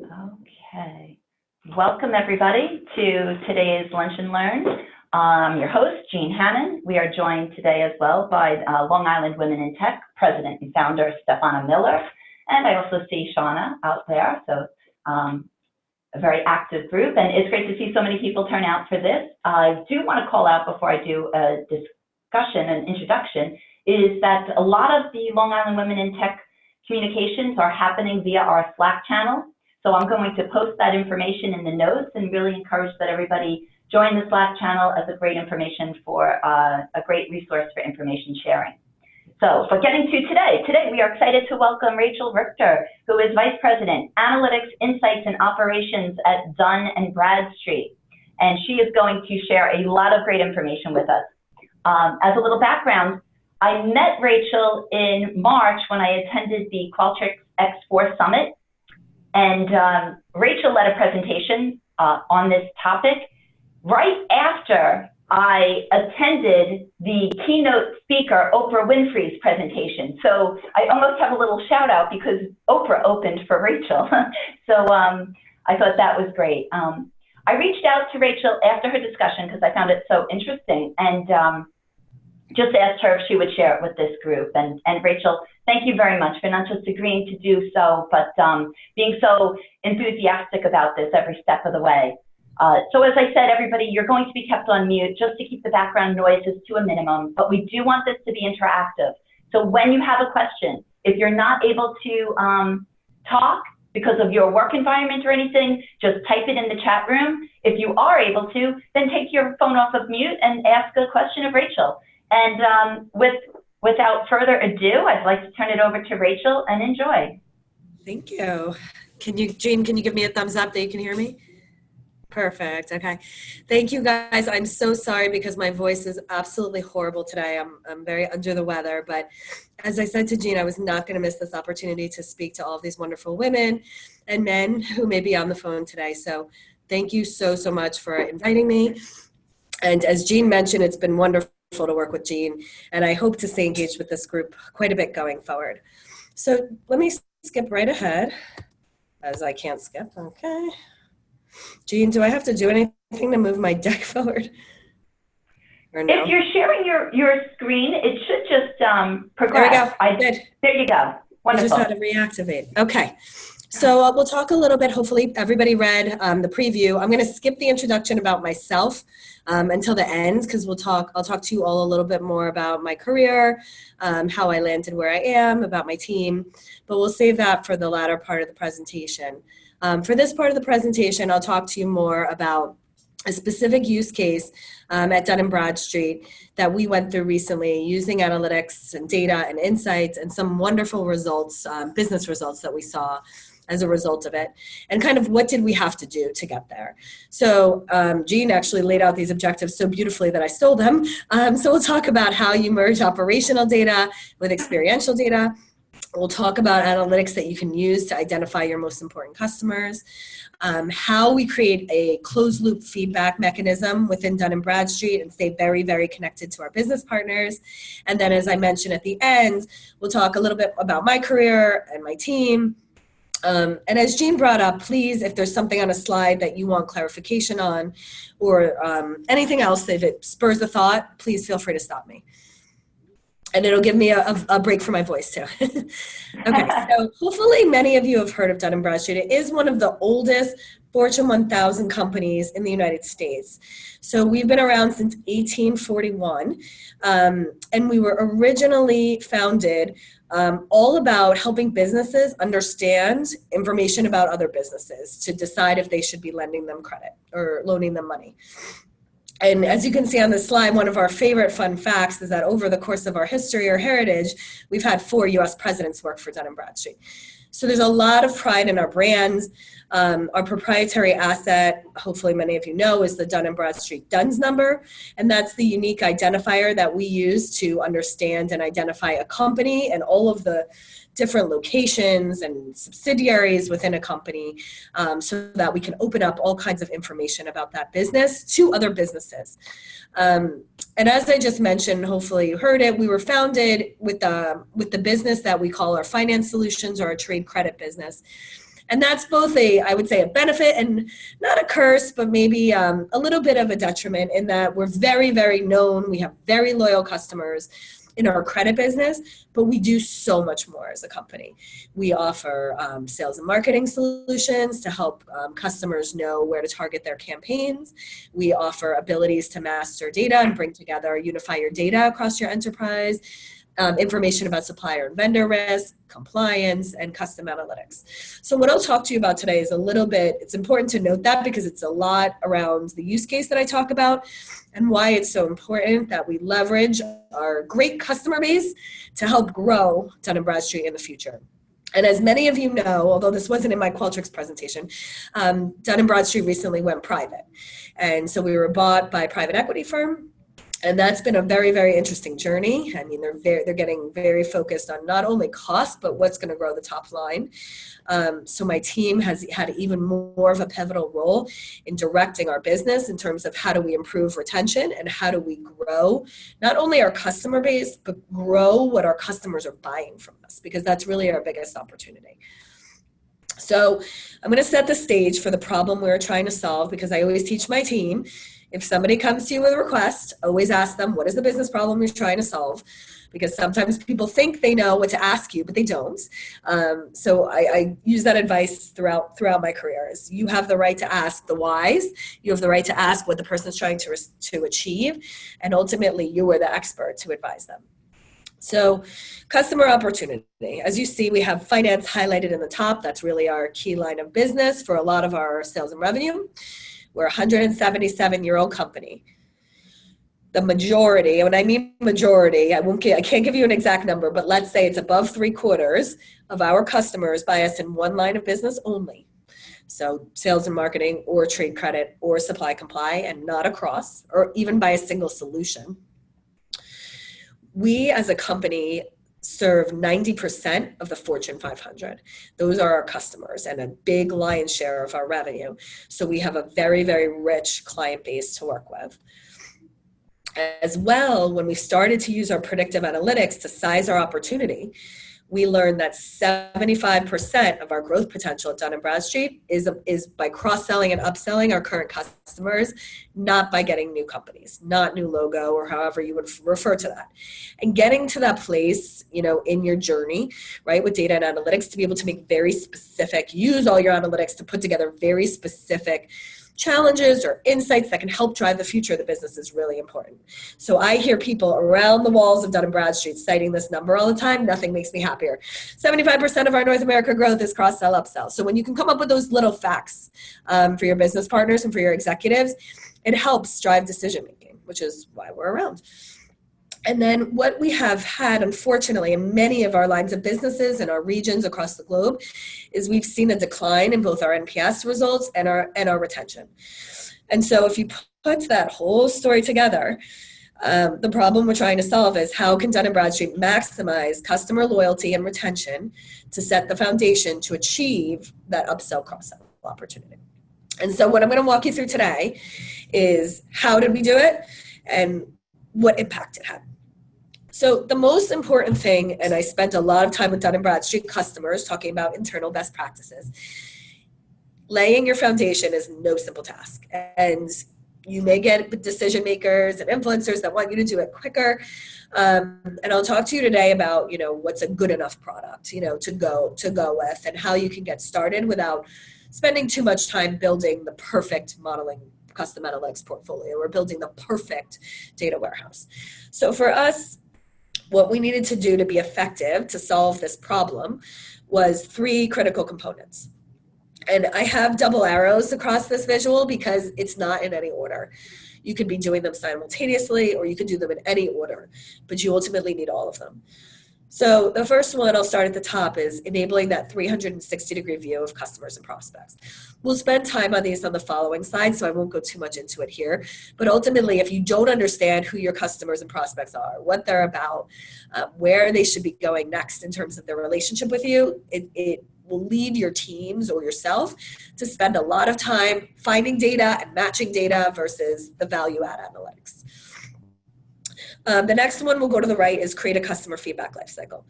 Okay. Welcome, everybody, to today's Lunch and Learn. I'm your host, Jean Hannon. We are joined today as well by Long Island Women in Tech President and Founder, Stefana Miller. And I also see Shauna out there, so a very active group. And it's great to see so many people turn out for this. I do want to call out before I do a discussion and introduction, is that a lot of the Long Island Women in Tech communications are happening via our Slack channel. So I'm going to post that information in the notes and really encourage that everybody join the Slack channel as a great information for a great resource for information sharing. So for getting to today we are excited to welcome Rachel Richter, who is Vice President, Analytics, Insights, and Operations at Dun Bradstreet. And she is going to share a lot of great information with us. As a little background, I met Rachel in March when I attended the Qualtrics X4 Summit. And Rachel led a presentation on this topic right after I attended the keynote speaker, Oprah Winfrey's presentation. So I almost have a little shout out because Oprah opened for Rachel. So I thought that was great. I reached out to Rachel after her discussion because I found it so interesting and just asked her if she would share it with this group. And Rachel, thank you very much for not just agreeing to do so, but being so enthusiastic about this every step of the way. So as I said, everybody, you're going to be kept on mute just to keep the background noises to a minimum, but we do want this to be interactive. So when you have a question, if you're not able to talk because of your work environment or anything, just type it in the chat room. If you are able to, then take your phone off of mute and ask a question of Rachel. And without further ado, I'd like to turn it over to Rachel and enjoy. Thank you. Jean, can you give me a thumbs up that you can hear me? Perfect. Okay. Thank you, guys. I'm so sorry because my voice is absolutely horrible today. I'm very under the weather, but as I said to Jean, I was not going to miss this opportunity to speak to all of these wonderful women and men who may be on the phone today. So thank you so much for inviting me. And as Jean mentioned, it's been wonderful to work with Jean, and I hope to stay engaged with this group quite a bit going forward. So let me skip right ahead, as I can't skip. Okay. Jean, do I have to do anything to move my deck forward? Or no? If you're sharing your screen, it should just progress. There we go. There you go. Wonderful. I just had to reactivate. Okay. So we'll talk a little bit. Hopefully everybody read the preview. I'm going to skip the introduction about myself until the end because I'll talk to you all a little bit more about my career, how I landed where I am, about my team, but we'll save that for the latter part of the presentation. For this part of the presentation, I'll talk to you more about a specific use case at Dun Bradstreet that we went through recently using analytics and data and insights and some wonderful results, business results that we saw as a result of it, and kind of what did we have to do to get there. So Jean actually laid out these objectives so beautifully that I stole them. So we'll talk about how you merge operational data with experiential data. We'll talk about analytics that you can use to identify your most important customers, how we create a closed loop feedback mechanism within Dun Bradstreet and stay very, very connected to our business partners. And then as I mentioned at the end, we'll talk a little bit about my career and my team. And as Jean brought up, please, if there's something on a slide that you want clarification on or anything else, if it spurs a thought, please feel free to stop me. And it'll give me a break for my voice too. Okay, so hopefully many of you have heard of Dun Bradstreet. It is one of the oldest Fortune 1000 companies in the United States. So we've been around since 1841, and we were originally founded all about helping businesses understand information about other businesses to decide if they should be lending them credit or loaning them money. And as you can see on the slide, one of our favorite fun facts is that over the course of our history or heritage, we've had 4 US presidents work for Dun Bradstreet. So there's a lot of pride in our brands. Our proprietary asset, hopefully many of you know, is the Dun Bradstreet DUNS number. And that's the unique identifier that we use to understand and identify a company and all of the different locations and subsidiaries within a company so that we can open up all kinds of information about that business to other businesses. And as I just mentioned, hopefully you heard it, we were founded with the business that we call our finance solutions or our trade credit business. And that's both I would say, a benefit and not a curse, but maybe a little bit of a detriment in that we're very, very known. We have very loyal customers in our credit business, but we do so much more as a company. We offer sales and marketing solutions to help customers know where to target their campaigns. We offer abilities to master data and bring together, unify your data across your enterprise. Information about supplier and vendor risk, compliance, and custom analytics. So what I'll talk to you about today is a little bit, it's important to note that because it's a lot around the use case that I talk about and why it's so important that we leverage our great customer base to help grow Dun Bradstreet in the future. And as many of you know, although this wasn't in my Qualtrics presentation, Dun Bradstreet recently went private. And so we were bought by a private equity firm. And that's been a very, very interesting journey. I mean, they're getting very focused on not only cost, but what's going to grow the top line. So my team has had even more of a pivotal role in directing our business in terms of how do we improve retention and how do we grow not only our customer base, but grow what our customers are buying from us, because that's really our biggest opportunity. So I'm going to set the stage for the problem we're trying to solve, because I always teach my team, if somebody comes to you with a request, always ask them, what is the business problem you're trying to solve? Because sometimes people think they know what to ask you, but they don't. So I use that advice throughout my career. Is you have the right to ask the whys. You have the right to ask what the person's trying to achieve. And ultimately, you are the expert to advise them. So customer opportunity. As you see, we have finance highlighted in the top. That's really our key line of business for a lot of our sales and revenue. We're a 177-year-old company. The majority, when I mean majority, I can't give you an exact number, but let's say it's above 3/4 of our customers buy us in one line of business only. So sales and marketing or trade credit or supply comply, and not across, or even buy a single solution. We as a company serve 90% of the Fortune 500. Those are our customers and a big lion's share of our revenue. So we have a very, very rich client base to work with. As well, when we started to use our predictive analytics to size our opportunity, we learned that 75% of our growth potential at Dun Bradstreet is by cross-selling and upselling our current customers, not by getting new companies, not new logo, or however you would refer to that. And getting to that place, in your journey, right, with data and analytics, to be able to make very specific, use all your analytics to put together very specific challenges or insights that can help drive the future of the business is really important. So I hear people around the walls of Dun Bradstreet citing this number all the time. Nothing makes me happier. 75% of our North America growth is cross-sell, upsell. So when you can come up with those little facts for your business partners and for your executives, it helps drive decision-making, which is why we're around. And then what we have had, unfortunately, in many of our lines of businesses and our regions across the globe, is we've seen a decline in both our NPS results and our retention. And so if you put that whole story together, the problem we're trying to solve is how can Dun Bradstreet maximize customer loyalty and retention to set the foundation to achieve that upsell, cross-sell opportunity. And so what I'm going to walk you through today is how did we do it and what impact it had. So the most important thing, and I spent a lot of time with Dun Bradstreet customers talking about internal best practices, laying your foundation is no simple task. And you may get decision makers and influencers that want you to do it quicker. And I'll talk to you today about, what's a good enough product, to go with, and how you can get started without spending too much time building the perfect modeling custom analytics portfolio or building the perfect data warehouse. So for us, what we needed to do to be effective to solve this problem was 3 critical components. And I have double arrows across this visual because it's not in any order. You could be doing them simultaneously or you could do them in any order, but you ultimately need all of them. So the first one, I'll start at the top, is enabling that 360-degree view of customers and prospects. We'll spend time on these on the following slides, so I won't go too much into it here. But ultimately, if you don't understand who your customers and prospects are, what they're about, where they should be going next in terms of their relationship with you, it will lead your teams or yourself to spend a lot of time finding data and matching data versus the value-add analytics. The next one, we'll go to the right, is create a customer feedback lifecycle.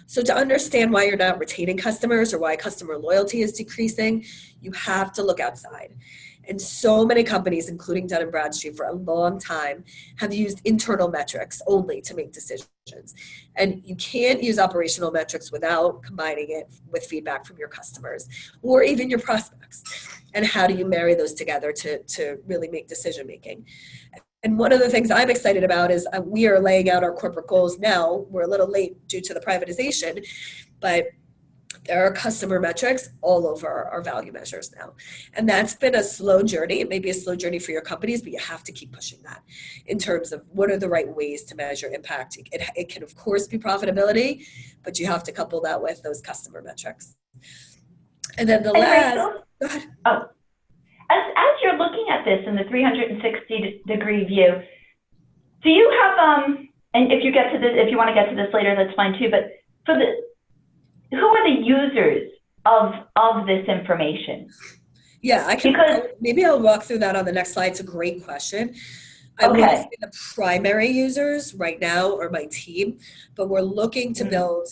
So to understand why you're not retaining customers or why customer loyalty is decreasing, you have to look outside. And so many companies, including Dun Bradstreet for a long time, have used internal metrics only to make decisions. And you can't use operational metrics without combining it with feedback from your customers or even your prospects. And how do you marry those together to really make decision making? And one of the things I'm excited about is we are laying out our corporate goals now. We're a little late due to the privatization, but there are customer metrics all over our value measures now. And that's been a slow journey. It may be a slow journey for your companies, but you have to keep pushing that in terms of what are the right ways to measure impact. It can, of course, be profitability, but you have to couple that with those customer metrics. And then the last... Rachel, go ahead. Oh. As you're looking at this in the 360-degree view, do you have, and if you want to get to this later, that's fine too, but who are the users of this information? Yeah, maybe I'll walk through that on the next slide. It's a great question. I would say the primary users right now are my team, but we're looking to build,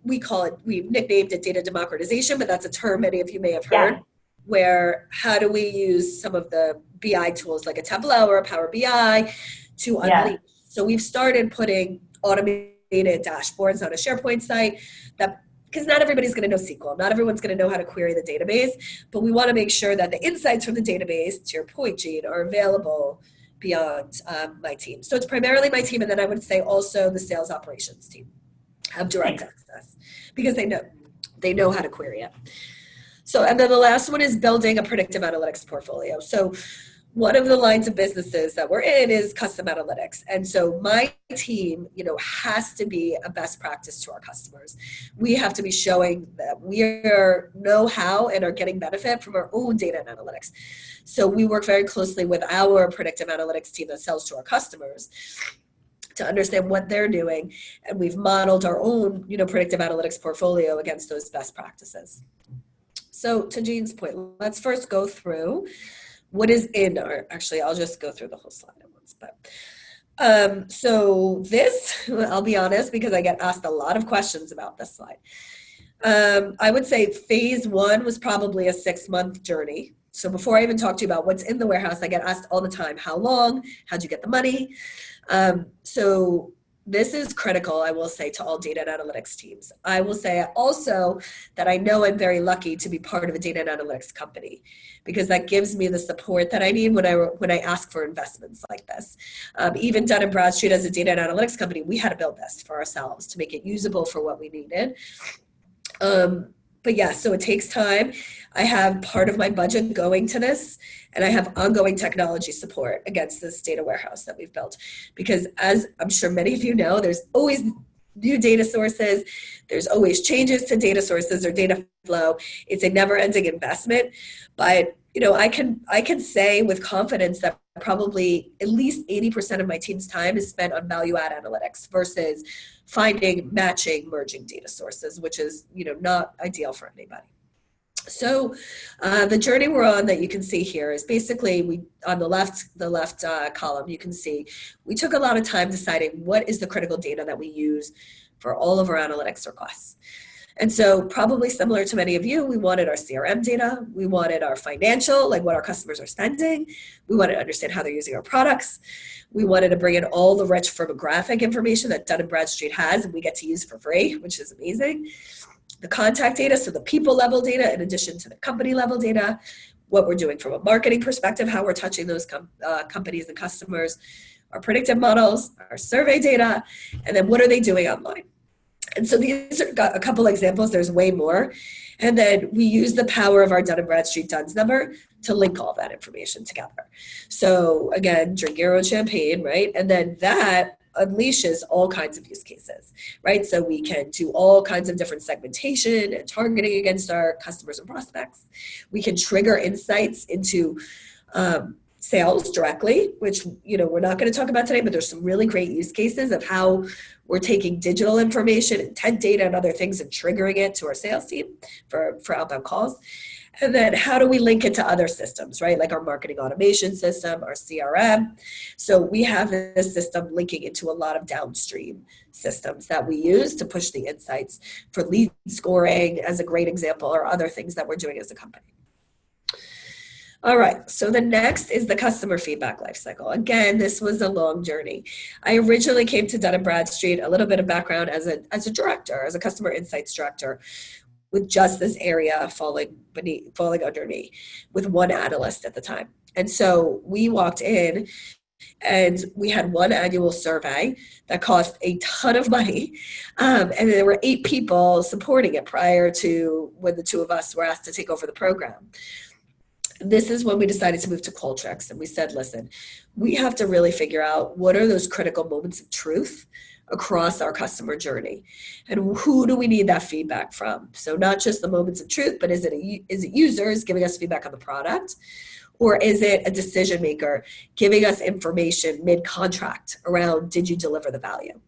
we've nicknamed it data democratization, but that's a term many of you may have heard. Yeah. Where how do we use some of the BI tools like a Tableau or a Power BI to unleash? So we've started putting automated dashboards on a SharePoint site because not everybody's going to know SQL. Not everyone's going to know how to query the database, but we want to make sure that the insights from the database, to your point, Jean, are available beyond my team. So it's primarily my team, and then I would say also the sales operations team have direct access because they know how to query it. So, and then the last one is building a predictive analytics portfolio. So one of the lines of businesses that we're in is custom analytics. And so my team, has to be a best practice to our customers. We have to be showing that we know how and are getting benefit from our own data and analytics. So we work very closely with our predictive analytics team that sells to our customers to understand what they're doing. And we've modeled our own, predictive analytics portfolio against those best practices. So to Jean's point, let's first go through what is in actually, I'll just go through the whole slide at once. But so this, I'll be honest, because I get asked a lot of questions about this slide. I would say phase one was probably a 6-month journey. So before I even talk to you about what's in the warehouse, I get asked all the time, how long, how'd you get the money? So this is critical, I will say, to all data and analytics teams. I will say also that I know I'm very lucky to be part of a data and analytics company because that gives me the support that I need when I ask for investments like this. Even Dun Bradstreet as a data and analytics company, we had to build this for ourselves to make it usable for what we needed. But yeah, so it takes time. I have part of my budget going to this, and I have ongoing technology support against this data warehouse that we've built. Because as I'm sure many of you know, there's always new data sources. There's always changes to data sources or data flow. It's a never-ending investment. But I can say with confidence that probably at least 80% of my team's time is spent on value-add analytics versus finding, matching, merging data sources, which is not ideal for anybody. So the journey we're on that you can see here is basically on the left column, you can see we took a lot of time deciding what is the critical data that we use for all of our analytics requests. And so probably similar to many of you, we wanted our CRM data. We wanted our financial, like what our customers are spending. We wanted to understand how they're using our products. We wanted to bring in all the rich firmographic information that Dun Bradstreet has and we get to use for free, which is amazing. The contact data, so the people level data in addition to the company level data, what we're doing from a marketing perspective, how we're touching those companies and customers, our predictive models, our survey data, and then what are they doing online? And so these are a couple examples, there's way more. And then we use the power of our Dun Bradstreet DUNS number to link all that information together. So again, drink your own champagne, right? And then that unleashes all kinds of use cases, right? So we can do all kinds of different segmentation and targeting against our customers and prospects. We can trigger insights into sales directly, which, we're not going to talk about today, but there's some really great use cases of how we're taking digital information, intent data, and other things and triggering it to our sales team for outbound calls. And then how do we link it to other systems, right? Like our marketing automation system, our CRM. So we have this system linking into a lot of downstream systems that we use to push the insights for lead scoring as a great example, or other things that we're doing as a company. All right, so the next is the customer feedback lifecycle. Again, this was a long journey. I originally came to Dun Bradstreet, a little bit of background as a director, as a customer insights director, with just this area falling under me, with one analyst at the time. And so we walked in and we had one annual survey that cost a ton of money. And there were 8 people supporting it prior to when the 2 of us were asked to take over the program. This is when we decided to move to Qualtrics, and we said, listen, we have to really figure out what are those critical moments of truth across our customer journey, and who do we need that feedback from? So not just the moments of truth, but is it users giving us feedback on the product, or is it a decision maker giving us information mid-contract around, did you deliver the value?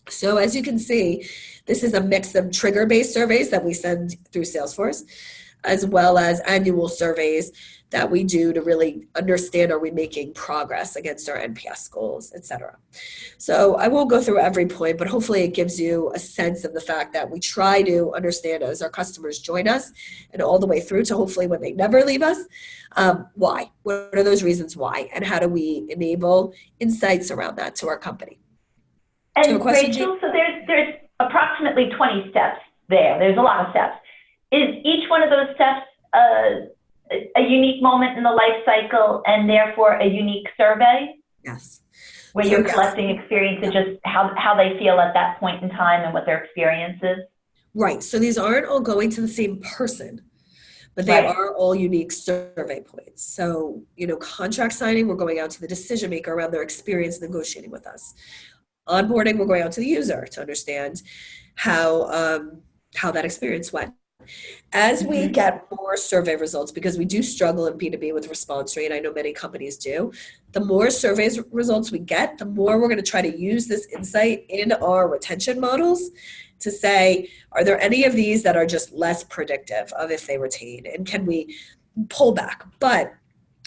So as you can see, this is a mix of trigger-based surveys that we send through Salesforce, as well as annual surveys that we do to really understand, are we making progress against our NPS goals, et cetera. So I won't go through every point, but hopefully it gives you a sense of the fact that we try to understand as our customers join us and all the way through to hopefully when they never leave us, why? What are those reasons why? And how do we enable insights around that to our company? And Rachel, so there's approximately 20 steps there. There's a lot of steps. Is each one of those steps a unique moment in the life cycle and therefore a unique survey? Yes. Where you're collecting experience and just how they feel at that point in time and what their experience is? Right. So these aren't all going to the same person, but they are all unique survey points. So, contract signing, we're going out to the decision maker around their experience negotiating with us. Onboarding, we're going out to the user to understand how that experience went. As we get more survey results, because we do struggle in B2B with response rate, I know many companies do, the more surveys results we get, the more we're going to try to use this insight in our retention models to say, are there any of these that are just less predictive of if they retain, and can we pull back? But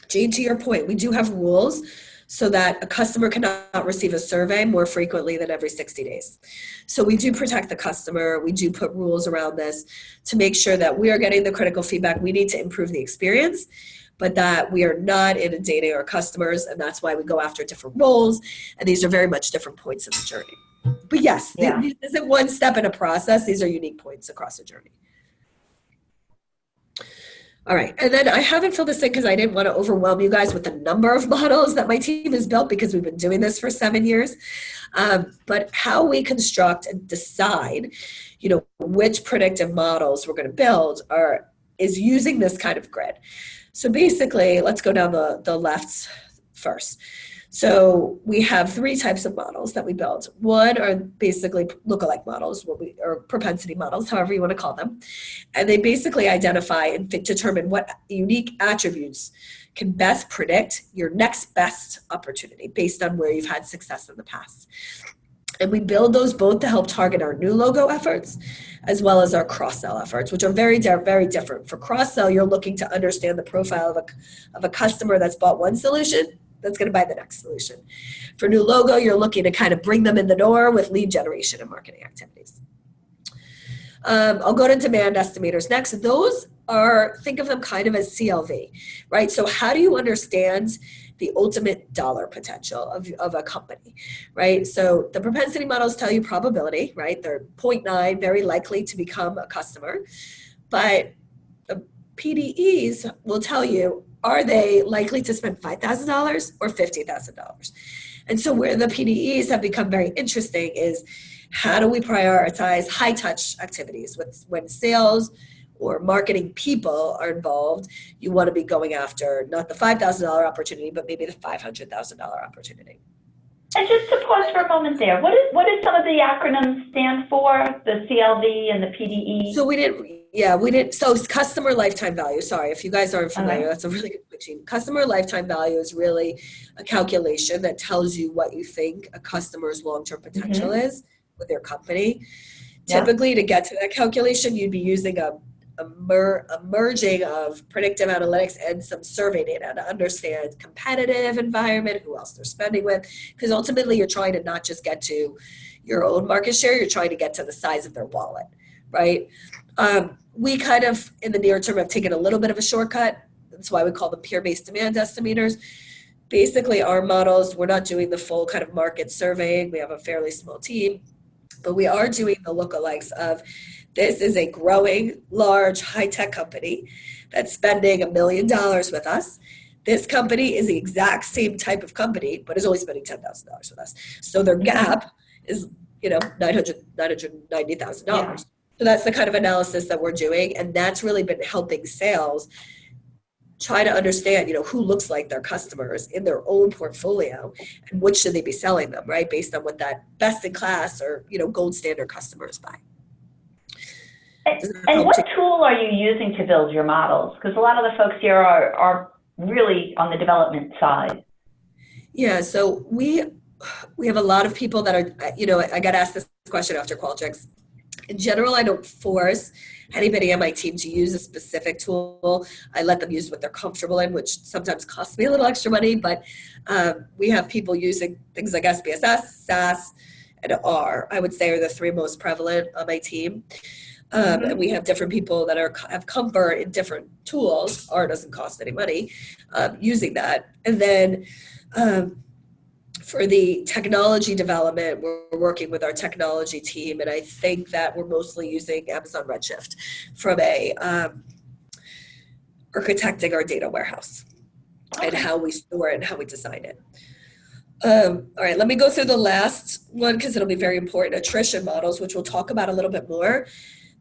Jane, to your point, we do have rules so that a customer cannot receive a survey more frequently than every 60 days. So we do protect the customer. We do put rules around this to make sure that we are getting the critical feedback. We need to improve the experience, but that we are not inundating our customers, and that's why we go after different roles, and these are very much different points in the journey. But yes, this isn't one step in a process. These are unique points across the journey. All right, and then I haven't filled this in because I didn't want to overwhelm you guys with the number of models that my team has built, because we've been doing this for 7 years. But how we construct and decide, which predictive models we're going to build is using this kind of grid. So basically, let's go down the left first. So we have 3 types of models that we build. One are basically lookalike models, or propensity models, however you want to call them. And they basically identify and determine what unique attributes can best predict your next best opportunity based on where you've had success in the past. And we build those both to help target our new logo efforts as well as our cross-sell efforts, which are very, very different. For cross-sell, you're looking to understand the profile of a customer that's bought one solution that's going to buy the next solution. For new logo, you're looking to kind of bring them in the door with lead generation and marketing activities. I'll go to demand estimators next. Those think of them kind of as CLV, right? So how do you understand the ultimate dollar potential of a company, right? So the propensity models tell you probability, right? They're 0.9, very likely to become a customer. But the PDEs will tell you, are they likely to spend $5,000 or $50,000? And so where the PDEs have become very interesting is, how do we prioritize high-touch activities? When sales or marketing people are involved, you want to be going after not the $5,000 opportunity, but maybe the $500,000 opportunity. And just to pause for a moment there, what did some of the acronyms stand for, the CLV and the PDE? So we didn't, so it's customer lifetime value. Sorry, if you guys aren't familiar, that's a really good quick, Jean. Customer lifetime value is really a calculation that tells you what you think a customer's long-term potential is with their company. Yeah. Typically, to get to that calculation, you'd be using a merging of predictive analytics and some survey data to understand competitive environment, who else they're spending with, because ultimately you're trying to not just get to your own market share, you're trying to get to the size of their wallet, right? We kind of, in the near term, have taken a little bit of a shortcut. That's why we call them peer-based demand estimators. Basically, our models, we're not doing the full kind of market surveying. We have a fairly small team, but we are doing the lookalikes of this is a growing, large, high-tech company that's spending $1 million with us. This company is the exact same type of company, but is only spending $10,000 with us. So their gap is, $990,000. Yeah. So that's the kind of analysis that we're doing, and that's really been helping sales try to understand, who looks like their customers in their own portfolio and what should they be selling them, right? Based on what that best in class or, gold standard customers buy. And what tool are you using to build your models? Because a lot of the folks here are really on the development side. Yeah, so we have a lot of people that are, I got asked this question after Qualtrics. In general, I don't force anybody on my team to use a specific tool. I let them use what they're comfortable in, which sometimes costs me a little extra money, but we have people using things like SPSS, SAS, and R, I would say, are the three most prevalent on my team. And we have different people that have comfort in different tools. R doesn't cost any money using that. And then for the technology development, we're working with our technology team, and I think that we're mostly using Amazon Redshift from architecting our data warehouse and how we store it and how we design it. All right, let me go through the last one because it'll be very important. Attrition models, which we'll talk about a little bit more.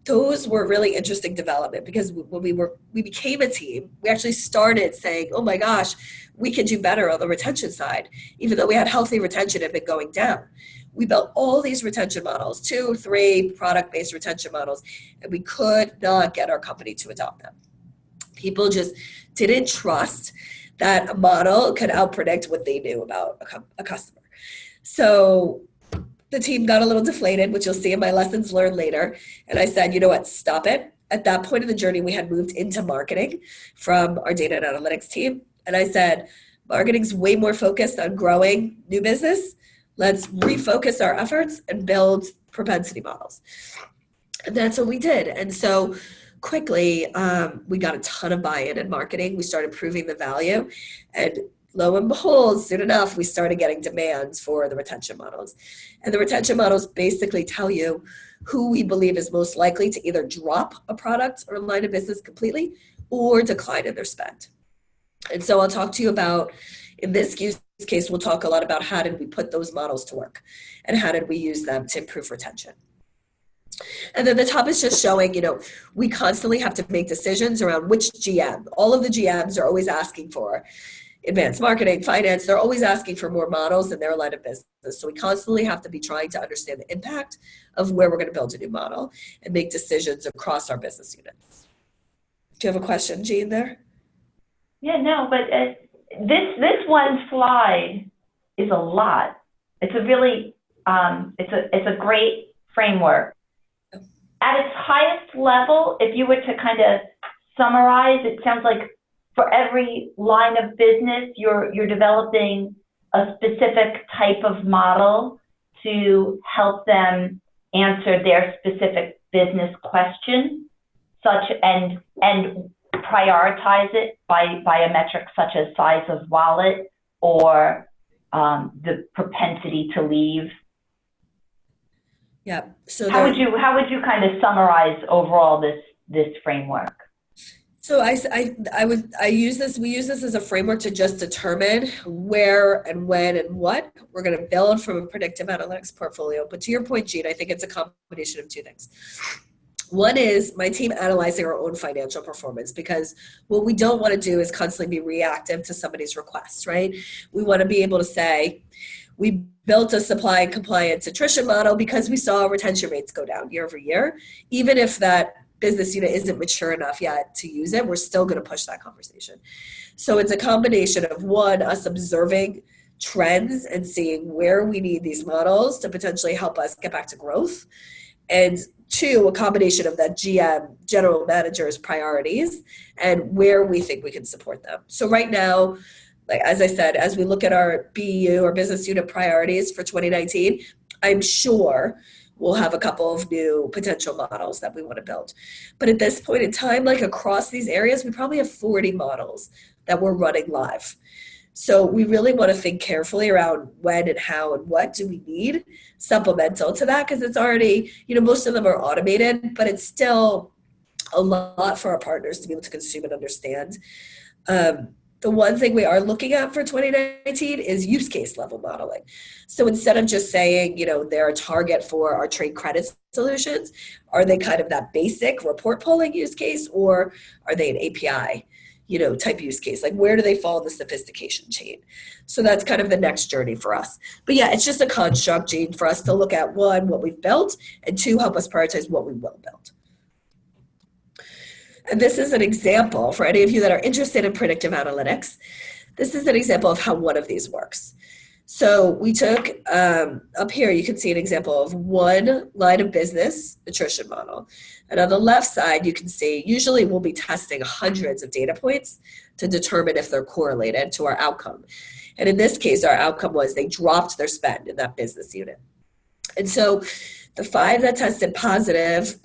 Those were really interesting development because when we became a team, we actually started saying, oh my gosh, we can do better on the retention side. Even though we had healthy retention, it had been going down. We built all these retention models, 2, 3 product-based retention models, and we could not get our company to adopt them. People just didn't trust that a model could outpredict what they knew about a customer. So the team got a little deflated, which you'll see in my lessons learned later. And I said, you know what, stop it. At that point in the journey, we had moved into marketing from our data and analytics team. And I said, marketing's way more focused on growing new business. Let's refocus our efforts and build propensity models. And that's what we did. And so quickly, we got a ton of buy-in in marketing. We started proving the value. And lo and behold, soon enough, we started getting demands for the retention models. And the retention models basically tell you who we believe is most likely to either drop a product or line of business completely or decline in their spend. And so I'll talk to you about, in this use case, we'll talk a lot about how did we put those models to work and how did we use them to improve retention. And then the top is just showing, we constantly have to make decisions around which GM. All of the GMs are always asking for advanced marketing, finance, they're always asking for more models in their line of business. So we constantly have to be trying to understand the impact of where we're going to build a new model and make decisions across our business units. Do you have a question, Jean, there? Yeah, no, but this one slide is a lot. It's a really, it's a great framework. At its highest level, if you were to kind of summarize, it sounds like for every line of business, you're developing a specific type of model to help them answer their specific business question, and prioritize it by a metric such as size of wallet or the propensity to leave. Yeah. So how would you kind of summarize overall this framework? So we use this as a framework to just determine where and when and what we're going to build from a predictive analytics portfolio. But to your point, Jean, I think it's a combination of two things. One is my team analyzing our own financial performance, because what we don't want to do is constantly be reactive to somebody's requests, right? We want to be able to say, we built a supply and compliance attrition model because we saw retention rates go down year over year, even if that business unit isn't mature enough yet to use it, we're still going to push that conversation. So it's a combination of, one, us observing trends and seeing where we need these models to potentially help us get back to growth, and two, a combination of that GM, general manager's priorities and where we think we can support them. So right now, like as I said, as we look at our BU or business unit priorities for 2019, I'm sure we'll have a couple of new potential models that we want to build. But at this point in time, like across these areas, we probably have 40 models that we're running live. So we really want to think carefully around when and how and what do we need supplemental to that, because it's already, most of them are automated, but it's still a lot for our partners to be able to consume and understand. The one thing we are looking at for 2019 is use case level modeling. So instead of just saying, they're a target for our trade credit solutions, are they kind of that basic report pulling use case, or are they an API, type use case? Like, where do they fall in the sophistication chain? So that's kind of the next journey for us. But yeah, it's just a construct, Jean, for us to look at, one, what we've built, and two, help us prioritize what we will build. And this is an example for any of you that are interested in predictive analytics. This is an example of how one of these works. So we took, up here, you can see an example of one line of business attrition model. And on the left side, you can see, usually we'll be testing hundreds of data points to determine if they're correlated to our outcome. And in this case, our outcome was they dropped their spend in that business unit. And so the 5 that tested positive,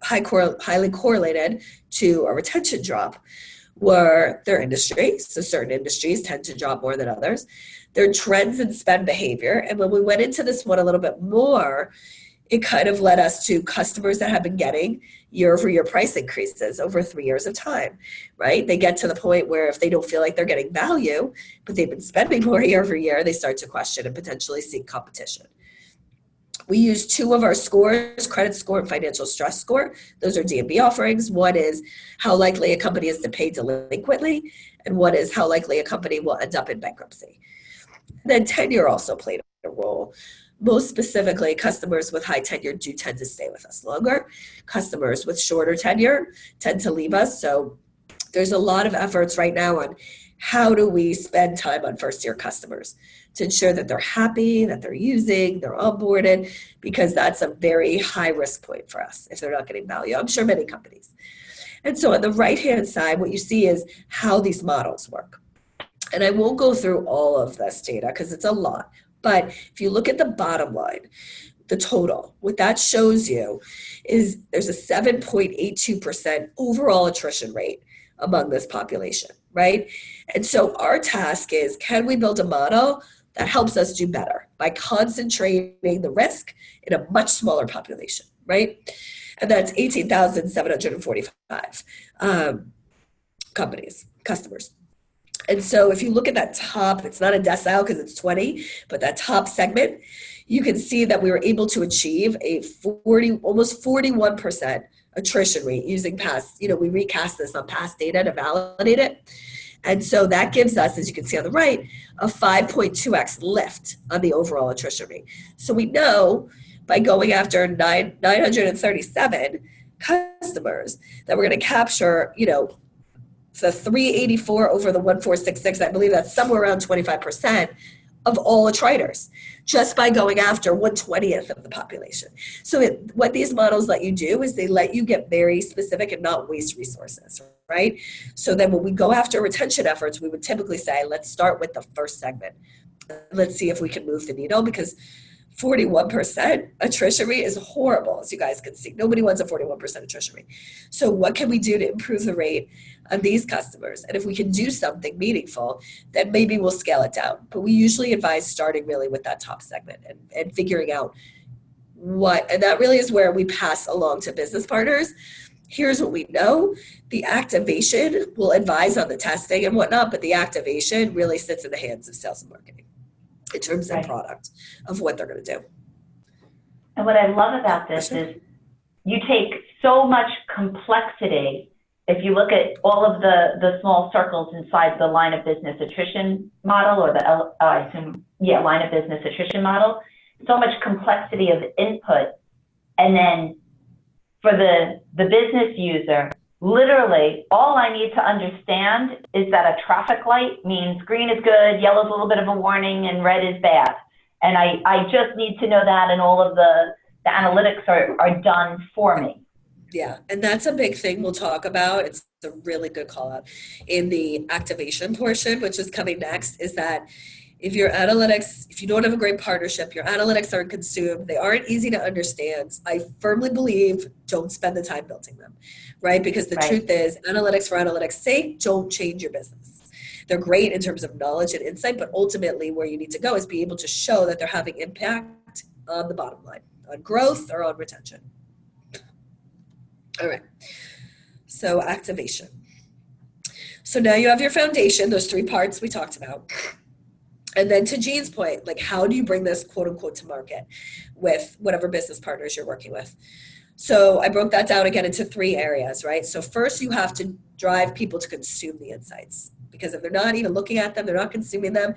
highly correlated to a retention drop, were their industry. So certain industries tend to drop more than others. Their trends in spend behavior. And when we went into this one a little bit more, it kind of led us to customers that have been getting year-over-year price increases over 3 years of time, right? They get to the point where if they don't feel like they're getting value, but they've been spending more year-over-year, they start to question and potentially seek competition. We use 2 of our scores, credit score and financial stress score. Those are D&B offerings. One is how likely a company is to pay delinquently, and one is how likely a company will end up in bankruptcy. And then tenure also played a role. Most specifically, customers with high tenure do tend to stay with us longer. Customers with shorter tenure tend to leave us. So there's a lot of efforts right now on how do we spend time on first-year customers to ensure that they're happy, that they're using, they're onboarded, because that's a very high-risk point for us if they're not getting value. I'm sure many companies. And so on the right-hand side, what you see is how these models work. And I won't go through all of this data because it's a lot. But if you look at the bottom line, the total, what that shows you is there's a 7.82% overall attrition rate among this population, right? And so our task is, can we build a model that helps us do better by concentrating the risk in a much smaller population, right? And that's 18,745 customers. And so if you look at that top, it's not a decile because it's 20, but that top segment, you can see that we were able to achieve a almost 41% attrition rate using past, we recast this on past data to validate it. And so that gives us, as you can see on the right, a 5.2x lift on the overall attrition rate. So we know by going after 937 customers that we're going to capture, the 384 over the 1466, I believe that's somewhere around 25% of all attriters, just by going after 1/20th of the population. So what these models let you do is they let you get very specific and not waste resources, right? So then when we go after retention efforts, we would typically say, let's start with the first segment. Let's see if we can move the needle, because 41% attrition rate is horrible, as you guys can see. Nobody wants a 41% attrition rate. So what can we do to improve the rate on these customers? And if we can do something meaningful, then maybe we'll scale it down. But we usually advise starting really with that top segment and figuring out and that really is where we pass along to business partners. Here's what we know. The activation will advise on the testing and whatnot, but the activation really sits in the hands of sales and marketing in terms of product, of what they're going to do. And what I love about this is you take so much complexity. If you look at all of the small circles inside the line of business attrition model, or line of business attrition model, so much complexity of input, and then for the business user, literally, all I need to understand is that a traffic light means green is good, yellow is a little bit of a warning, and red is bad. And I just need to know that, and all of the analytics are done for me. Yeah, and that's a big thing we'll talk about. It's a really good call out in the activation portion, which is coming next, is that if your analytics, if you don't have a great partnership, your analytics aren't consumed, they aren't easy to understand, I firmly believe don't spend the time building them, right? Because the truth is, analytics for analytics' sake don't change your business. They're great in terms of knowledge and insight, but ultimately where you need to go is be able to show that they're having impact on the bottom line, on growth or on retention. All right, so activation. So now you have your foundation, those 3 parts we talked about. And then to Jean's point, like how do you bring this quote unquote to market with whatever business partners you're working with? So I broke that down again into 3 areas, right? So first you have to drive people to consume the insights, because if they're not even looking at them, they're not consuming them,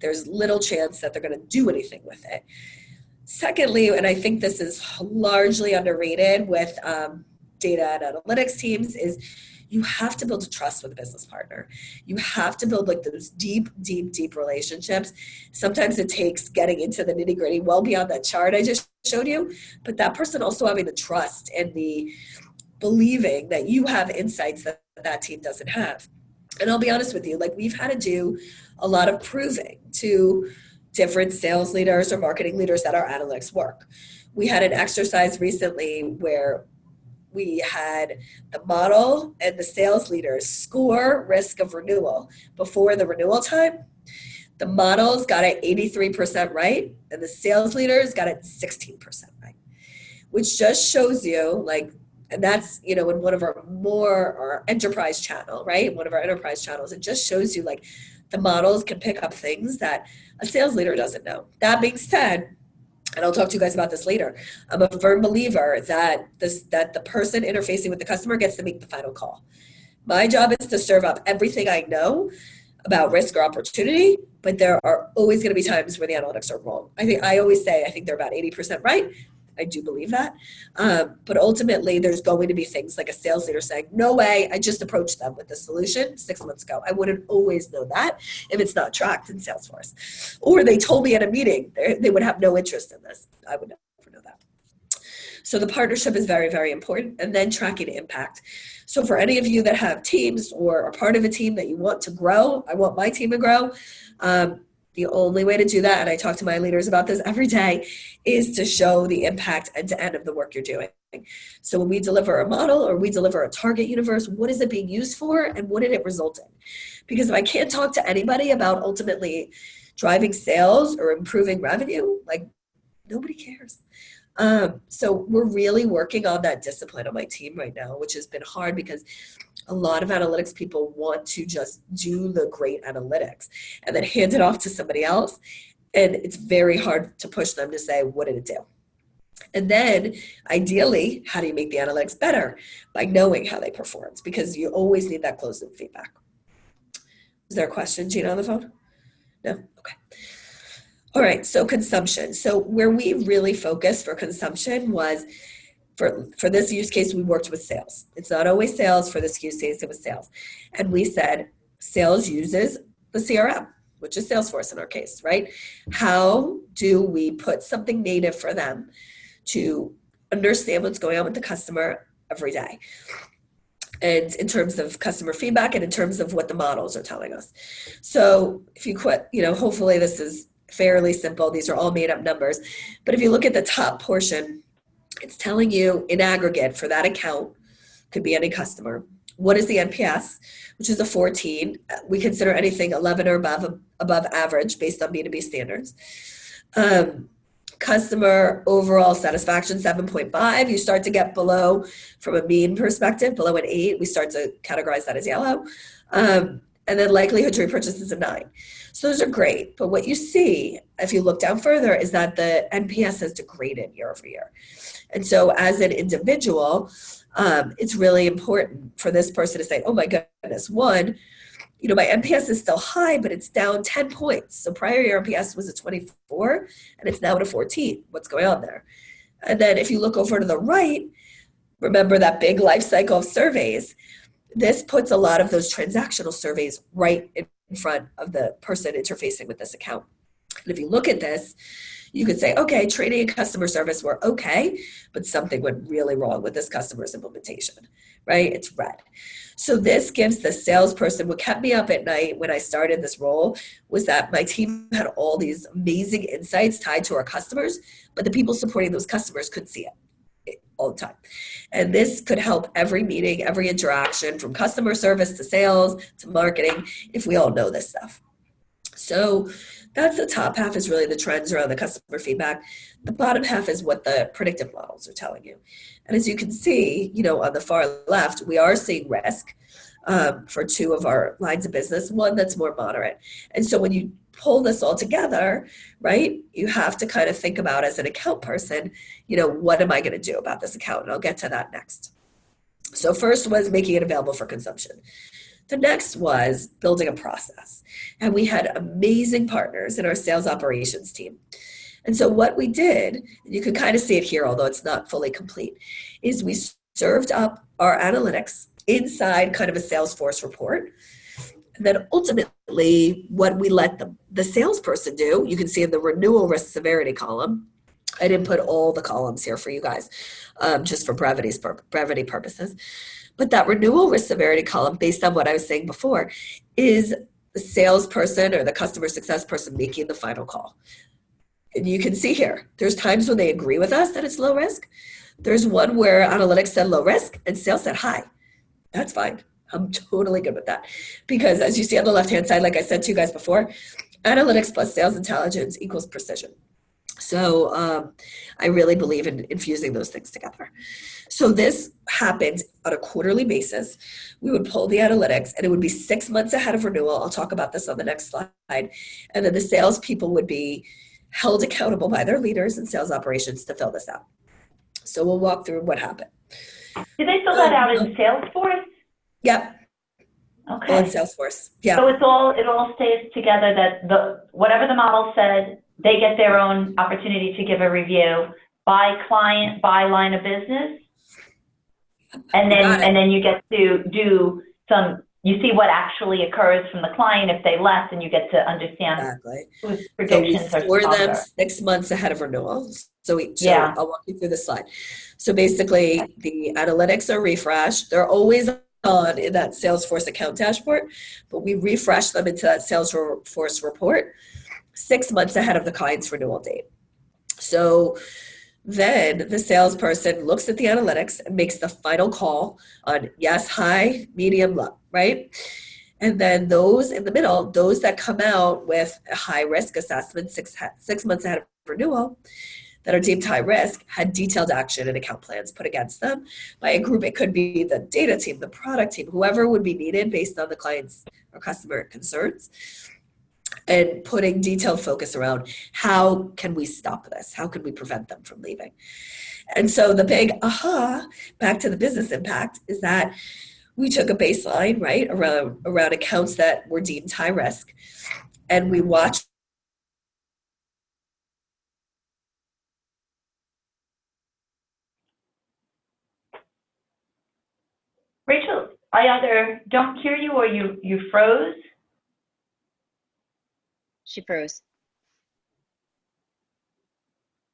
there's little chance that they're going to do anything with it. Secondly, and I think this is largely underrated with data and analytics teams, is you have to build a trust with a business partner. You have to build like those deep relationships. Sometimes it takes getting into the nitty gritty well beyond that chart I just showed you, but that person also having the trust and the believing that you have insights that that team doesn't have. And I'll be honest with you, like we've had to do a lot of proving to different sales leaders or marketing leaders that our analytics work. We had an exercise recently where we had the model and the sales leaders score risk of renewal before the renewal time. The models got it 83% right, and the sales leaders got it 16% right, which just shows you like, and that's, you know, in one of our enterprise channel, right? One of our enterprise channels, it just shows you like the models can pick up things that a sales leader doesn't know. That being said, and I'll talk to you guys about this later, I'm a firm believer that the person interfacing with the customer gets to make the final call. My job is to serve up everything I know about risk or opportunity, but there are always going to be times where the analytics are wrong. I always say I think they're about 80% right. I do believe that. But ultimately, there's going to be things like a sales leader saying, no way, I just approached them with the solution 6 months ago. I wouldn't always know that if it's not tracked in Salesforce. Or they told me at a meeting, they would have no interest in this. I would never know that. So the partnership is very, very important. And then tracking impact. So for any of you that have teams or are part of a team that you want to grow, I want my team to grow, the only way to do that, and I talk to my leaders about this every day, is to show the impact end to end of the work you're doing. So when we deliver a model or we deliver a target universe, what is it being used for and what did it result in? Because if I can't talk to anybody about ultimately driving sales or improving revenue, like nobody cares. So we're really working on that discipline on my team right now, which has been hard because a lot of analytics people want to just do the great analytics and then hand it off to somebody else. And it's very hard to push them to say, what did it do? And then ideally, how do you make the analytics better? By knowing how they performed, because you always need that closed loop feedback. Is there a question, Gina, on the phone? No? Okay. All right, so consumption. So where we really focused for consumption was, for this use case, we worked with sales. It's not always sales. For this use case, it was sales. And we said, sales uses the CRM, which is Salesforce in our case, right? How do we put something native for them to understand what's going on with the customer every day? And in terms of customer feedback and in terms of what the models are telling us. So if you quit, hopefully this is fairly simple. These are all made up numbers. But if you look at the top portion, it's telling you in aggregate for that account, could be any customer, what is the NPS, which is a 14. We consider anything 11 or above average based on B2B standards. Customer overall satisfaction, 7.5. You start to get below, from a mean perspective, below an 8. We start to categorize that as yellow. And then likelihood to repurchase is a 9. So those are great. But what you see, if you look down further, is that the NPS has degraded year over year. And so as an individual, it's really important for this person to say, oh my goodness, one, my NPS is still high, but it's down 10 points. So prior year NPS was a 24 and it's now at a 14. What's going on there? And then if you look over to the right, remember that big life cycle of surveys, this puts a lot of those transactional surveys right in front of the person interfacing with this account. And if you look at this, you could say, okay, training and customer service were okay, but something went really wrong with this customer's implementation, right? It's red. So this gives the salesperson, what kept me up at night when I started this role was that my team had all these amazing insights tied to our customers, but the people supporting those customers couldn't see it all the time. And this could help every meeting, every interaction, from customer service to sales to marketing, if we all know this stuff. So that's the top half, is really the trends around the customer feedback. The bottom half is what the predictive models are telling you. And as you can see, on the far left, we are seeing risk for two of our lines of business, one that's more moderate. And so when you pull this all together, right, you have to kind of think about, as an account person, what am I going to do about this account? And I'll get to that next. So first was making it available for consumption. The next was building a process. And we had amazing partners in our sales operations team. And so what we did, and you can kind of see it here, although it's not fully complete, is we served up our analytics inside kind of a Salesforce report. And then ultimately, what we let the salesperson do, you can see in the renewal risk severity column. I didn't put all the columns here for you guys, just for brevity purposes. But that renewal risk severity column, based on what I was saying before, is the salesperson or the customer success person making the final call. And you can see here, there's times when they agree with us that it's low risk. There's one where analytics said low risk and sales said high. That's fine. I'm totally good with that. Because as you see on the left-hand side, like I said to you guys before, analytics plus sales intelligence equals precision. So I really believe in infusing those things together. So this happened on a quarterly basis. We would pull the analytics, and it would be 6 months ahead of renewal. I'll talk about this on the next slide. And then the salespeople would be held accountable by their leaders in sales operations to fill this out. So we'll walk through what happened. Did they fill that out in Salesforce? Yep. Okay. All in Salesforce. Yeah. So it all stays together, that whatever the model said, they get their own opportunity to give a review by client, by line of business. And then you get to do you see what actually occurs from the client if they left, and you get to understand whose predictions are stronger. them 6 months ahead of renewal. So I'll walk you through the slide. So basically the analytics are refreshed. They're always on in that Salesforce account dashboard, but we refresh them into that Salesforce report 6 months ahead of the client's renewal date. So then the salesperson looks at the analytics and makes the final call on yes, high, medium, low, right? And then those in the middle, those that come out with a high risk assessment 6 months ahead of renewal, that are deemed high risk, had detailed action and account plans put against them by a group. It could be the data team, the product team, whoever would be needed based on the client's or customer concerns, and putting detailed focus around how can we stop this? How can we prevent them from leaving? And so the big back to the business impact is that we took a baseline, right, around accounts that were deemed high risk, and we watched Rachel, I either don't hear you or you froze. She froze.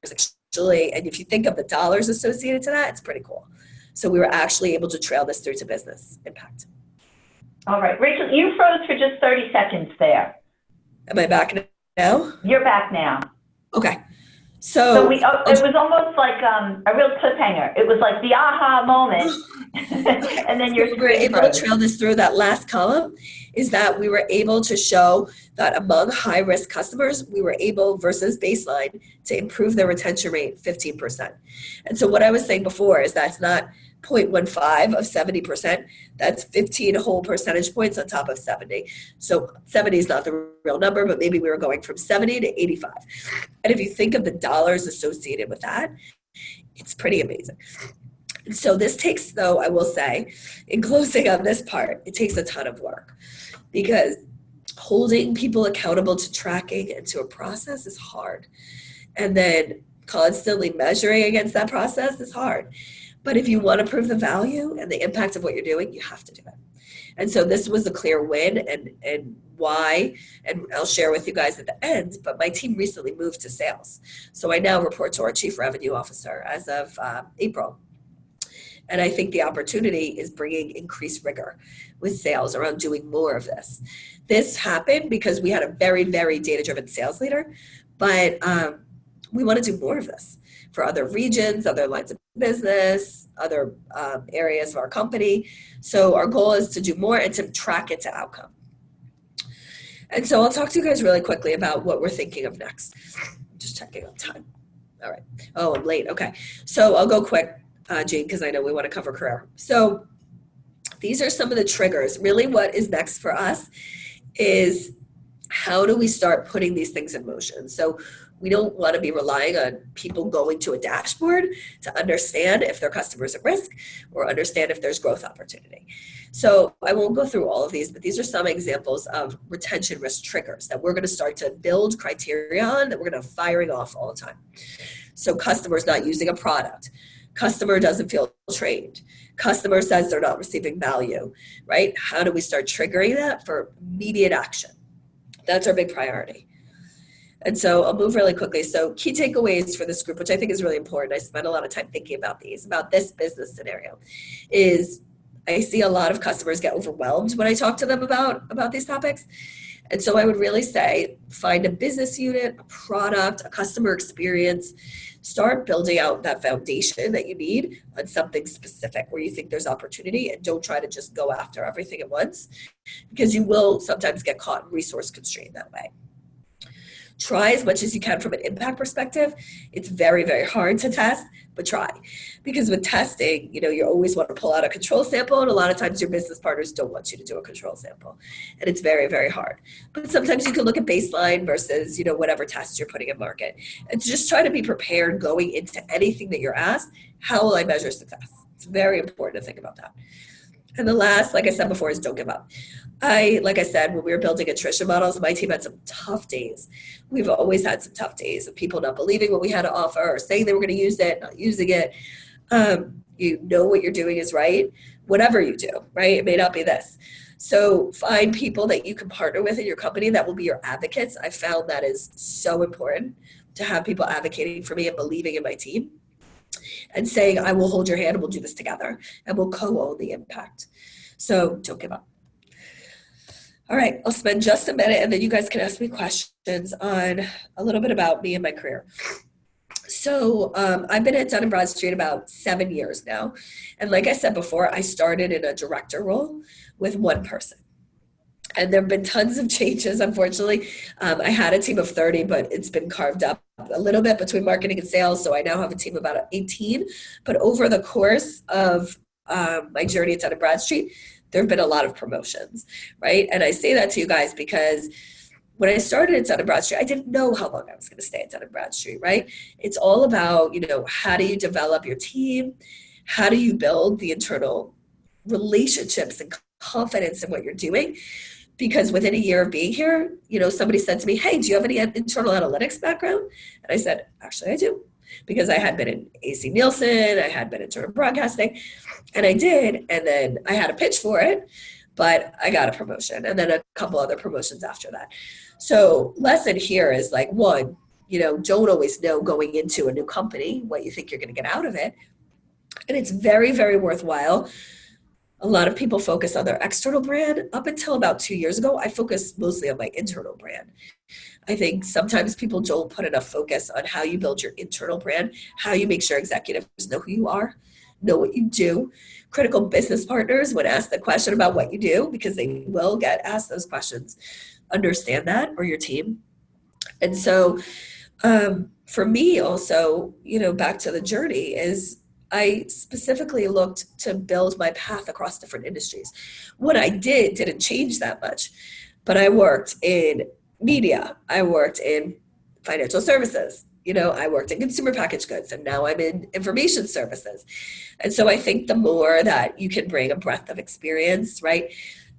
Actually, and if you think of the dollars associated to that, it's pretty cool. So we were actually able to trail this through to business impact. All right, Rachel, you froze for just 30 seconds there. Am I back now? You're back now. Okay. So it was almost like a real cliffhanger. It was like the aha moment. And then we were able to trail this through. That last column is that we were able to show that among high-risk customers, we were able, versus baseline, to improve their retention rate 15%. And so what I was saying before is that's not 0.15 of 70%. That's 15 whole percentage points on top of 70. So 70 is not the real number, but maybe we were going from 70 to 85. And if you think of the dollars associated with that, it's pretty amazing. And so this takes, though, I will say, in closing on this part, it takes a ton of work, because holding people accountable to tracking and to a process is hard. And then constantly measuring against that process is hard. But if you want to prove the value and the impact of what you're doing, you have to do it. And so this was a clear win, and why, and I'll share with you guys at the end, but my team recently moved to sales. So I now report to our Chief Revenue Officer as of April. And I think the opportunity is bringing increased rigor with sales around doing more of this. This happened because we had a very, very data-driven sales leader, but we want to do more of this for other regions, other lines of business, other areas of our company. So our goal is to do more and to track it to outcome. And so I'll talk to you guys really quickly about what we're thinking of next. I'm just checking on time. All right. Oh, I'm late. Okay. So I'll go quick, Jane, because I know we want to cover career. So these are some of the triggers. Really what is next for us is how do we start putting these things in motion? So we don't want to be relying on people going to a dashboard to understand if their customers are at risk or understand if there's growth opportunity. So I won't go through all of these, but these are some examples of retention risk triggers that we're going to start to build criteria on that we're going to firing off all the time. So customers not using a product. Customer doesn't feel trained. Customer says they're not receiving value, right? How do we start triggering that for immediate action? That's our big priority. And so I'll move really quickly. So key takeaways for this group, which I think is really important. I spent a lot of time thinking about these, about this business scenario, is I see a lot of customers get overwhelmed when I talk to them about these topics. And so I would really say, find a business unit, a product, a customer experience, start building out that foundation that you need on something specific where you think there's opportunity, and don't try to just go after everything at once, because you will sometimes get caught in resource constraint that way. Try as much as you can from an impact perspective. It's very, very hard to test, but try. Because with testing, you always want to pull out a control sample, and a lot of times your business partners don't want you to do a control sample. And it's very, very hard. But sometimes you can look at baseline versus, whatever test you're putting in market. And just try to be prepared going into anything that you're asked. How will I measure success? It's very important to think about that. And the last, like I said before, is don't give up. Like I said, when we were building attrition models, my team had some tough days. We've always had some tough days of people not believing what we had to offer or saying they were going to use it, not using it. You know what you're doing is right, whatever you do, right? It may not be this. So find people that you can partner with in your company that will be your advocates. I found that is so important, to have people advocating for me and believing in my team and saying, I will hold your hand and we'll do this together and we'll co-own the impact. So don't give up. All right, I'll spend just a minute and then you guys can ask me questions on a little bit about me and my career. So I've been at Dun Bradstreet about 7 years now. And like I said before, I started in a director role with one person. And there have been tons of changes, unfortunately. I had a team of 30, but it's been carved up a little bit between marketing and sales. So I now have a team of about 18. But over the course of my journey at Dun Bradstreet, there have been a lot of promotions, right? And I say that to you guys because when I started at Dun Bradstreet, I didn't know how long I was going to stay at Dun Bradstreet, right? It's all about, how do you develop your team? How do you build the internal relationships and confidence in what you're doing? Because within a year of being here, somebody said to me, hey, do you have any internal analytics background? And I said, actually, I do. Because I had been in AC Nielsen, I had been in internal broadcasting, and I did. And then I had a pitch for it, but I got a promotion and then a couple other promotions after that. So lesson here is like, one, don't always know going into a new company what you think you're going to get out of it. And it's very, very worthwhile. A lot of people focus on their external brand. Up until about 2 years ago, I focused mostly on my internal brand. I think sometimes people don't put enough focus on how you build your internal brand, how you make sure executives know who you are, know what you do. Critical business partners, when asked the question about what you do, because they will get asked those questions, understand that, or your team. And so for me also, back to the journey is I specifically looked to build my path across different industries. What I did didn't change that much, but I worked in media. I worked in financial services. I worked in consumer packaged goods, and now I'm in information services. And so I think the more that you can bring a breadth of experience, right,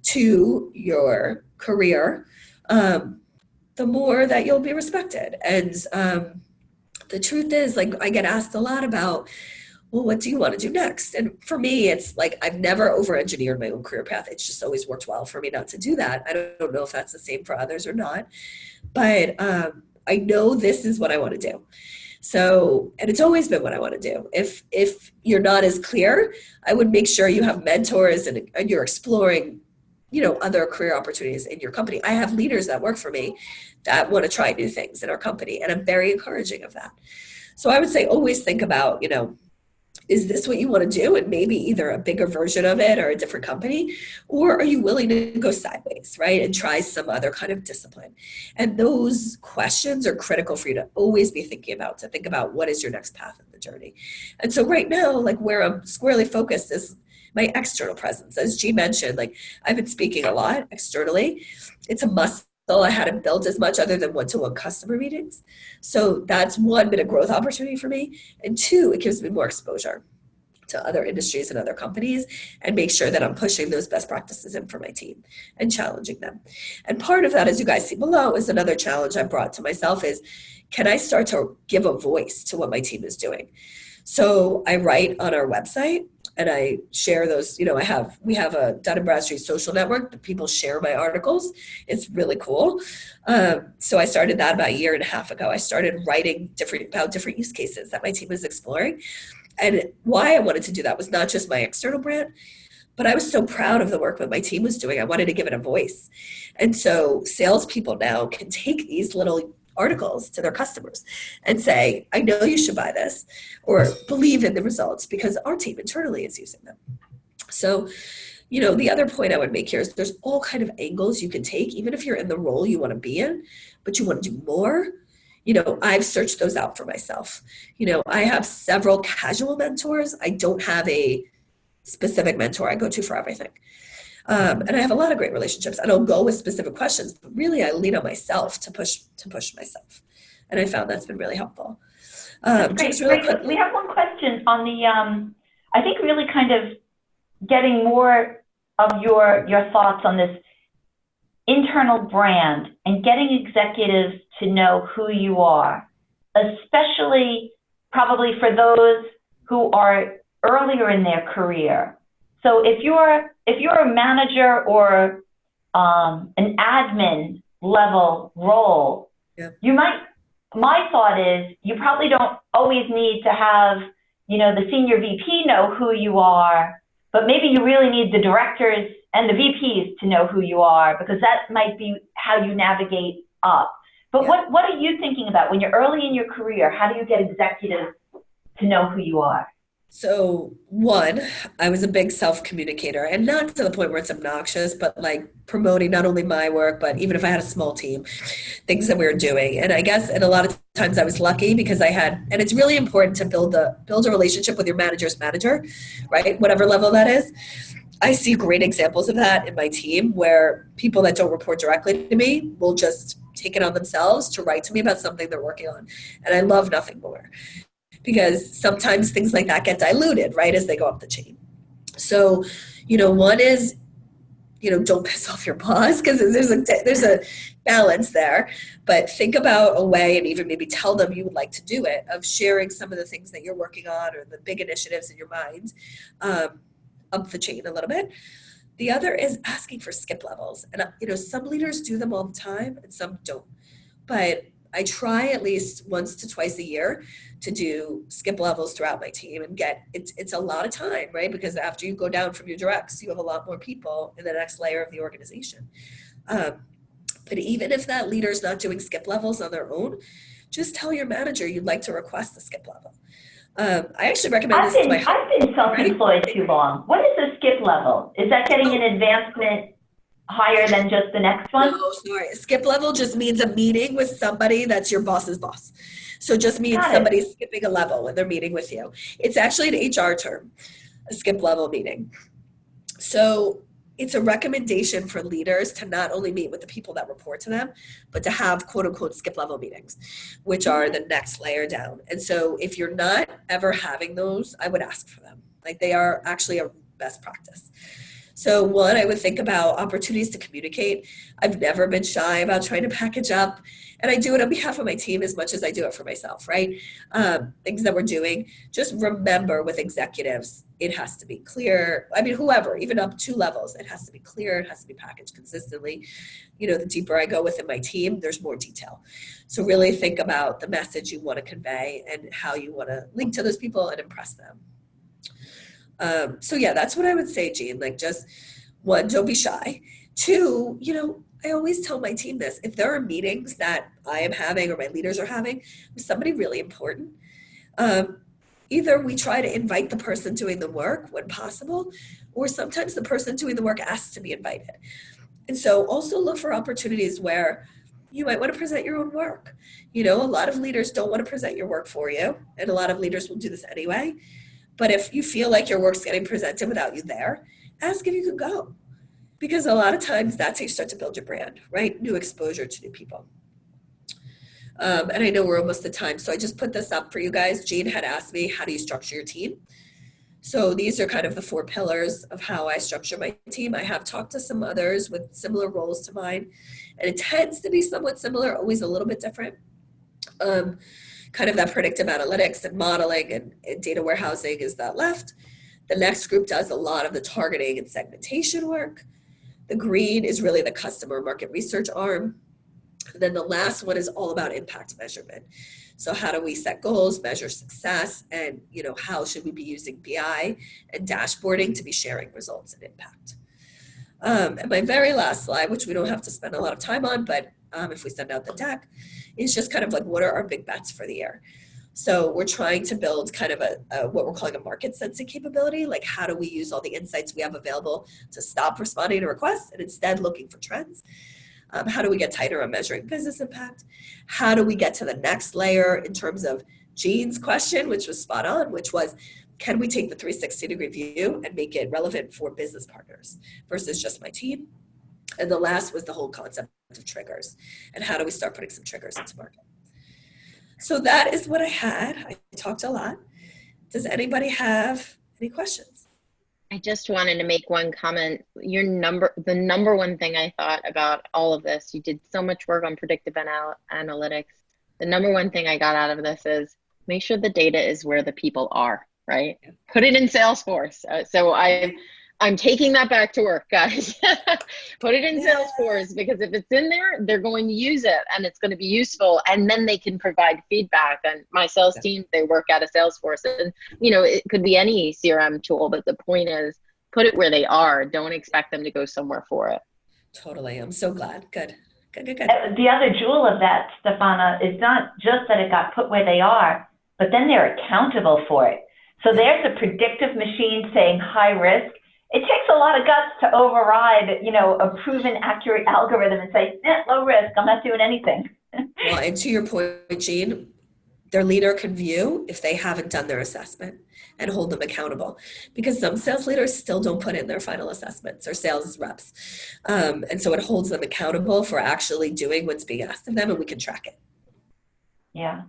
to your career, the more that you'll be respected. And the truth is, like, I get asked a lot about, well, what do you want to do next? And for me, it's like I've never over-engineered my own career path. It's just always worked well for me not to do that. I don't know if that's the same for others or not, but I know this is what I want to do. So, and it's always been what I want to do. If you're not as clear, I would make sure you have mentors and you're exploring, other career opportunities in your company. I have leaders that work for me that want to try new things in our company, and I'm very encouraging of that. So I would say always think about, is this what you want to do? And maybe either a bigger version of it or a different company, or are you willing to go sideways, right? And try some other kind of discipline. And those questions are critical for you to always be thinking about, to think about what is your next path in the journey. And so right now, like where I'm squarely focused is my external presence. As G mentioned, like I've been speaking a lot externally. It's a muscle I hadn't built as much other than one-to-one customer meetings. So that's one, bit of growth opportunity for me. And two, it gives me more exposure to other industries and other companies and make sure that I'm pushing those best practices in for my team and challenging them. And part of that, as you guys see below, is another challenge I brought to myself is, can I start to give a voice to what my team is doing? So I write on our website and I share those, we have a Dun Bradstreet social network that people share my articles. It's really cool. So I started that about a year and a half ago. I started writing about different use cases that my team is exploring. And why I wanted to do that was not just my external brand, but I was so proud of the work that my team was doing. I wanted to give it a voice. And so salespeople now can take these little articles to their customers and say, I know you should buy this, or believe in the results because our team internally is using them. So, the other point I would make here is there's all kind of angles you can take, even if you're in the role you want to be in, but you want to do more. I've searched those out for myself. I have several casual mentors. I don't have a specific mentor I go to for everything. And I have a lot of great relationships. I don't go with specific questions, but really I lean on myself to push myself. And I found that's been really helpful. Great. We have one question on the, I think really kind of getting more of your thoughts on this internal brand and getting executives to know who you are, especially probably for those who are earlier in their career. So if you're a manager or an admin level role, yeah. My thought is you probably don't always need to have, the senior VP know who you are, but maybe you really need the directors and the VPs to know who you are, because that might be how you navigate up. But yeah. What are you thinking about when you're early in your career? How do you get executives to know who you are? So one, I was a big self-communicator, and not to the point where it's obnoxious, but like promoting not only my work, but even if I had a small team, things that we were doing. And I guess, and a lot of times I was lucky because and it's really important to build a relationship with your manager's manager, right? Whatever level that is. I see great examples of that in my team where people that don't report directly to me will just take it on themselves to write to me about something they're working on. And I love nothing more, because sometimes things like that get diluted, right, as they go up the chain. So, one is, don't piss off your boss, because there's a balance there. But think about a way, and even maybe tell them you would like to do it, of sharing some of the things that you're working on or the big initiatives in your mind up the chain a little bit. The other is asking for skip levels. And, some leaders do them all the time and some don't. But I try at least once to twice a year to do skip levels throughout my team and it's a lot of time, right? Because after you go down from your directs, you have a lot more people in the next layer of the organization. But even if that leader's not doing skip levels on their own, just tell your manager you'd like to request a skip level. I actually recommend this to my husband. I've been self-employed too long. What is a skip level? Is that getting an advancement higher than just the next one? No, sorry. A skip level just means a meeting with somebody that's your boss's boss. So it just means somebody's skipping a level when they're meeting with you. It's actually an HR term, a skip level meeting. So it's a recommendation for leaders to not only meet with the people that report to them, but to have quote unquote skip level meetings, which are the next layer down. And so if you're not ever having those, I would ask for them. Like, they are actually a best practice. So one, I would think about opportunities to communicate. I've never been shy about trying to package up, and I do it on behalf of my team as much as I do it for myself, right? Things that we're doing, just remember with executives, it has to be clear. I mean, whoever, even up 2 levels, it has to be clear, it has to be packaged consistently. You know, the deeper I go within my team, there's more detail. So really think about the message you want to convey and how you want to link to those people and impress them. So yeah, that's what I would say, Jean. Like, just one, don't be shy. 2, you know, I always tell my team this: if there are meetings that I am having or my leaders are having with somebody really important, either we try to invite the person doing the work when possible, or sometimes the person doing the work asks to be invited. And so also look for opportunities where you might want to present your own work. You know, a lot of leaders don't want to present your work for you, and a lot of leaders will do this anyway. But if you feel like your work's getting presented without you there, ask if you could go. Because a lot of times that's how you start to build your brand, right? New exposure to new people. And I know we're almost at time, so I just put this up for you guys. Jean had asked me, how do you structure your team? So these are kind of the 4 pillars of how I structure my team. I have talked to some others with similar roles to mine, and it tends to be somewhat similar, always a little bit different. Kind of that predictive analytics and modeling and data warehousing is that left. The next group does a lot of the targeting and segmentation work. The green is really the customer market research arm. And then the last one is all about impact measurement. So how do we set goals, measure success, and you know, how should we be using BI and dashboarding to be sharing results and impact? And my very last slide, which we don't have to spend a lot of time on, but if we send out the deck, is just kind of like, what are our big bets for the year? So we're trying to build kind of a what we're calling a market sensing capability. Like, how do we use all the insights we have available to stop responding to requests and instead looking for trends? How do we get tighter on measuring business impact? How do we get to the next layer in terms of Jean's question, which was spot on, which was, can we take the 360-degree view and make it relevant for business partners versus just my team? And the last was the whole concept of triggers, and how do we start putting some triggers into market? So that is what I had. I talked a lot. Does anybody have any questions? I just wanted to make one comment. The number one thing I thought about all of this, you did so much work on predictive analytics. The number one thing I got out of this is make sure the data is where the people are, right? Yeah. Put it in Salesforce. So I'm taking that back to work, guys. Put it in Salesforce, because if it's in there, they're going to use it and it's going to be useful, and then they can provide feedback. And my sales team, they work out of Salesforce, and you know, it could be any CRM tool, but the point is put it where they are. Don't expect them to go somewhere for it. Totally. I'm so glad. Good. The other jewel of that, Stefana, is not just that it got put where they are, but then they're accountable for it. So there's a predictive machine saying high risk. It takes a lot of guts to override, you know, a proven accurate algorithm and say, low risk, I'm not doing anything. Well, and to your point, Jean, their leader can view if they haven't done their assessment and hold them accountable, because some sales leaders still don't put in their final assessments, or sales reps. And so it holds them accountable for actually doing what's being asked of them, and we can track it. Yeah.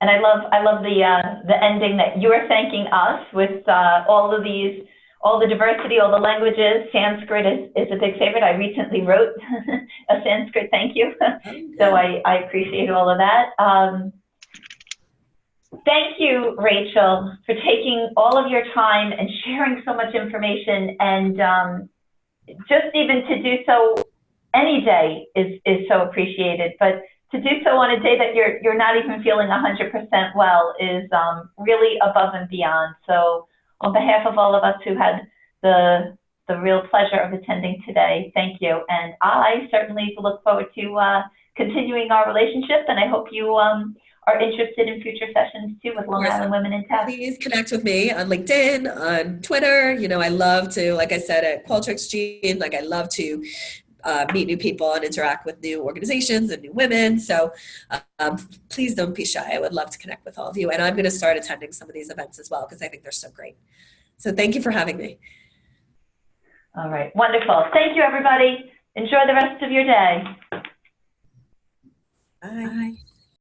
And I love the ending that you're thanking us with all the diversity, all the languages. Sanskrit is a big favorite. I recently wrote a Sanskrit thank you. So I appreciate all of that. Thank you, Rachel, for taking all of your time and sharing so much information, and just even to do so any day is so appreciated. But to do so on a day that you're not even feeling 100% well is really above and beyond. So on behalf of all of us who had the real pleasure of attending today, thank you. And I certainly look forward to continuing our relationship, and I hope you are interested in future sessions too with Long Island Women in Tech. Please connect with me on LinkedIn, on Twitter. You know, I love to, like I said, at Qualtrics, Jean, like I love to meet new people and interact with new organizations and new women. So please don't be shy. I would love to connect with all of you. And I'm going to start attending some of these events as well, because I think they're so great. So thank you for having me. All right. Wonderful. Thank you, everybody. Enjoy the rest of your day. Bye.